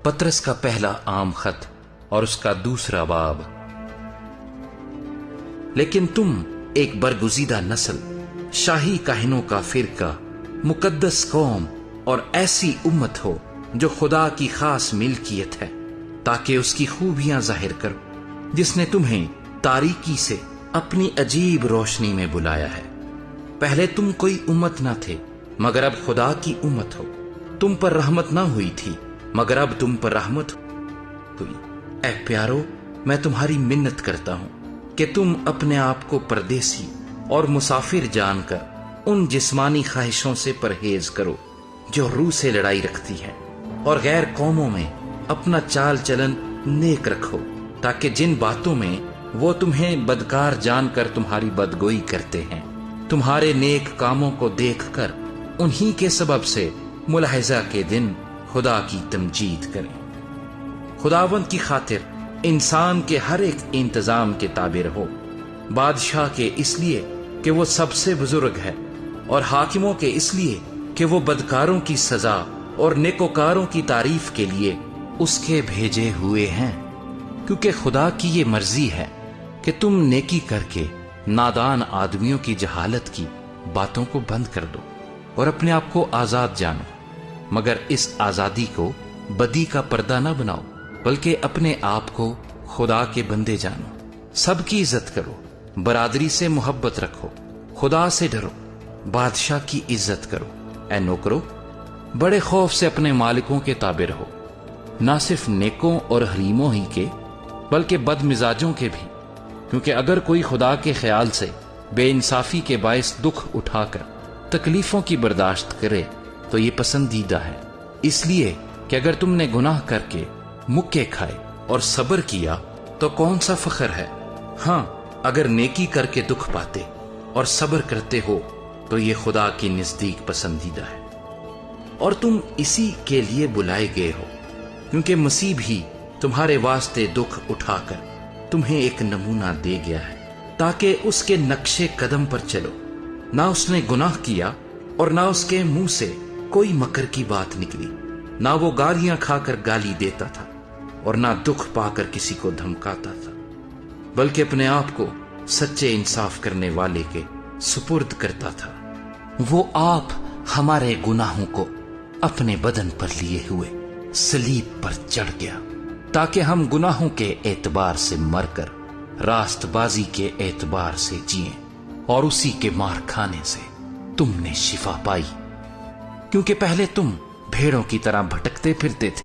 پطرس کا پہلا عام خط اور اس کا دوسرا باب۔ لیکن تم ایک برگزیدہ نسل، شاہی کاہنوں کا فرقہ، مقدس قوم اور ایسی امت ہو جو خدا کی خاص ملکیت ہے، تاکہ اس کی خوبیاں ظاہر کرو، جس نے تمہیں تاریکی سے اپنی عجیب روشنی میں بلایا ہے۔ پہلے تم کوئی امت نہ تھے، مگر اب خدا کی امت ہو۔ تم پر رحمت نہ ہوئی تھی، مگر اب تم پر رحمت ہوئی۔ اے پیارو، میں تمہاری منت کرتا ہوں کہ تم اپنے آپ کو پردیسی اور مسافر جان کر ان جسمانی خواہشوں سے پرہیز کرو جو روح سے لڑائی رکھتی ہیں، اور غیر قوموں میں اپنا چال چلن نیک رکھو، تاکہ جن باتوں میں وہ تمہیں بدکار جان کر تمہاری بدگوئی کرتے ہیں، تمہارے نیک کاموں کو دیکھ کر انہی کے سبب سے ملاحظہ کے دن خدا کی تمجید کریں۔ خداوند کی خاطر انسان کے ہر ایک انتظام کے تابع رہو، بادشاہ کے اس لیے کہ وہ سب سے بزرگ ہے، اور حاکموں کے اس لیے کہ وہ بدکاروں کی سزا اور نیکوکاروں کی تعریف کے لیے اس کے بھیجے ہوئے ہیں، کیونکہ خدا کی یہ مرضی ہے کہ تم نیکی کر کے نادان آدمیوں کی جہالت کی باتوں کو بند کر دو اور اپنے آپ کو آزاد جانو، مگر اس آزادی کو بدی کا پردہ نہ بناؤ، بلکہ اپنے آپ کو خدا کے بندے جانو۔ سب کی عزت کرو، برادری سے محبت رکھو، خدا سے ڈرو، بادشاہ کی عزت کرو۔ اے نوکرو، بڑے خوف سے اپنے مالکوں کے تابع رہو، نہ صرف نیکوں اور حریموں ہی کے بلکہ بد مزاجوں کے بھی، کیونکہ اگر کوئی خدا کے خیال سے بے انصافی کے باعث دکھ اٹھا کر تکلیفوں کی برداشت کرے تو یہ پسندیدہ ہے، اس لیے کہ اگر تم نے گناہ کر کے مکے کھائے اور صبر کیا تو کون سا فخر ہے؟ ہاں، اگر نیکی کر کے دکھ پاتے اور صبر کرتے ہو تو یہ خدا کے نزدیک پسندیدہ ہے۔ اور تم اسی کے لیے بلائے گئے ہو، کیونکہ مسیح بھی تمہارے واسطے دکھ اٹھا کر تمہیں ایک نمونہ دے گیا ہے، تاکہ اس کے نقشے قدم پر چلو۔ نہ اس نے گناہ کیا اور نہ اس کے منہ سے کوئی مکر کی بات نکلی، نہ وہ گالیاں کھا کر گالی دیتا تھا اور نہ دکھ پا کر کسی کو دھمکاتا تھا، بلکہ اپنے آپ کو سچے انصاف کرنے والے کے سپرد کرتا تھا۔ وہ آپ ہمارے گناہوں کو اپنے بدن پر لیے ہوئے صلیب پر چڑھ گیا، تاکہ ہم گناہوں کے اعتبار سے مر کر راست بازی کے اعتبار سے جئیں، اور اسی کے مار کھانے سے تم نے شفا پائی، کیونکہ پہلے تم بھیڑوں کی طرح بھٹکتے پھرتے تھے،